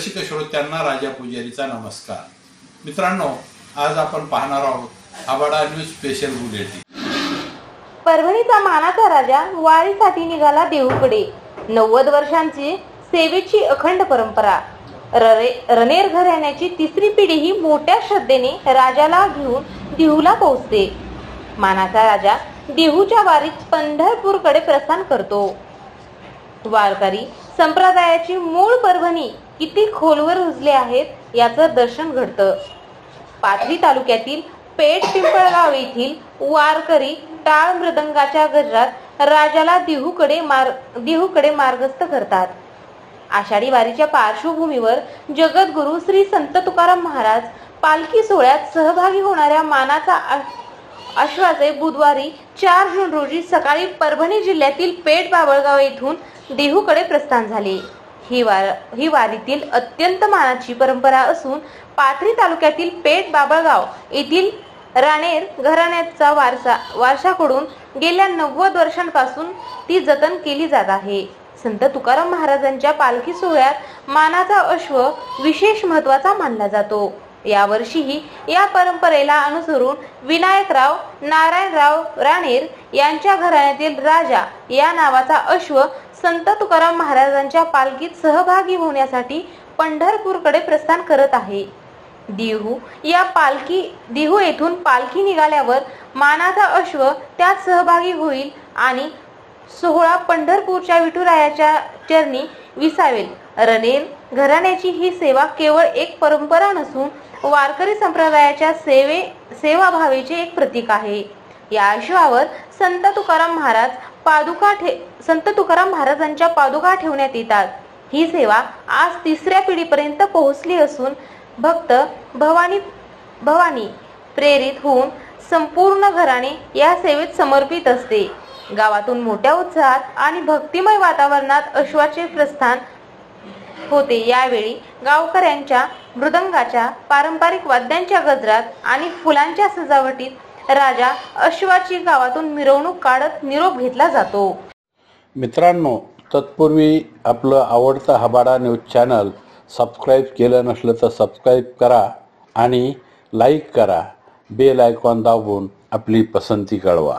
रसिक श्रोत्यांना राजा पुजारीचा नमस्कार। मित्रांनो, आज आपण पाहणार आहोत आबाडा न्यूज स्पेशल बुलेटिन। परभणीचा मानाचा राजा वारीसाठी निघाला देहूकडे। 90 वर्षांची सेवेची अखंड परंपरा। रणेर घराण्याची तिसरी पिढी ही मोठ्या श्रद्धेने राजाला घेऊन देहूला पोहोचते। मानाचा राजा देहूच्या वारीत पंढरपूरकडे प्रस्थान करतो। वारकरी संप्रदायाची मूळ परभणी किती खोलवर रुजले आहेत याचं दर्शन घडतं। पाथरी तालुक्यातील पेठ पिंपळगाव येथील वारकरी टाळ मृदंगाच्या गजरात राजाला देहूकडे मार्गस्थ करतात। आषाढी वारीच्या पार्श्वभूमीवर जगद्गुरु श्री संत तुकाराम महाराज पालखी सोहळ्यात सहभागी होणाऱ्या मानाचा अश्वाचे बुधवारी 4 जून रोजी सकाळी परभणी जिल्ह्यातील पेठ बाबळगाव येथून देहूकडे प्रस्थान झाले। ही वारीतील अत्यंत मानाची परंपरा असून पाथरी तालुक्यातील पेठ बाबळगाव येथील राणेर घराण्याचा वारसाकडून गेल्या 90 वर्षांपासून ती जतन केली जात आहे। संत तुकाराम महाराजांच्या पालखी सोहळ्यात मानाचा अश्व विशेष महत्त्वाचा मानला जातो। यावर्षीही या परंपरेला अनुसरून विनायकराव नारायणराव राणेर यांच्या घराण्यातील राजा या नावाचा अश्व संत तुकाराम महाराजांच्या पालखीत सहभागी होण्यासाठी पंढरपूरकडे प्रस्थान करत आहे। देहू येथून पालखी निघाल्यावर मानाचा अश्व त्यात सहभागी होईल आणि सोहळा पंढरपूरच्या विठुरायाच्या चरणी विसावेल। रणेर घराण्याची ही सेवा केवळ एक परंपरा नसून वारकरी संप्रदायाच्या सेवाभावाचे एक प्रतीक आहे। या अश्वावर संत तुकाराम महाराजांच्या पादुका ठेवण्यात येतात। ही सेवा आज 3ऱ्या पिढीपर्यंत पोहोचली असून भक्त भवानी प्रेरित होऊन संपूर्ण घराणे या सेवेत समर्पित असते। गावातून मोठ्या उत्साहात आणि भक्तिमय वातावरणात अश्वाचे प्रस्थान होते। यावेळी गावकऱ्यांच्या मृदंगाच्या, पारंपरिक वाद्यांच्या गजरात आणि फुलांच्या सजावटीत राजा अश्वाची गावातून मिरवणूक काढत निरोप घेतला जातो। मित्रांनो, तत्पूर्वी आपलं आवडतं आबाडा न्यूज चॅनल सबस्क्राईब केलं नसलं तर सबस्क्राईब करा आणि लाईक करा। बेल आयकॉन दाबून आपली पसंती कळवा।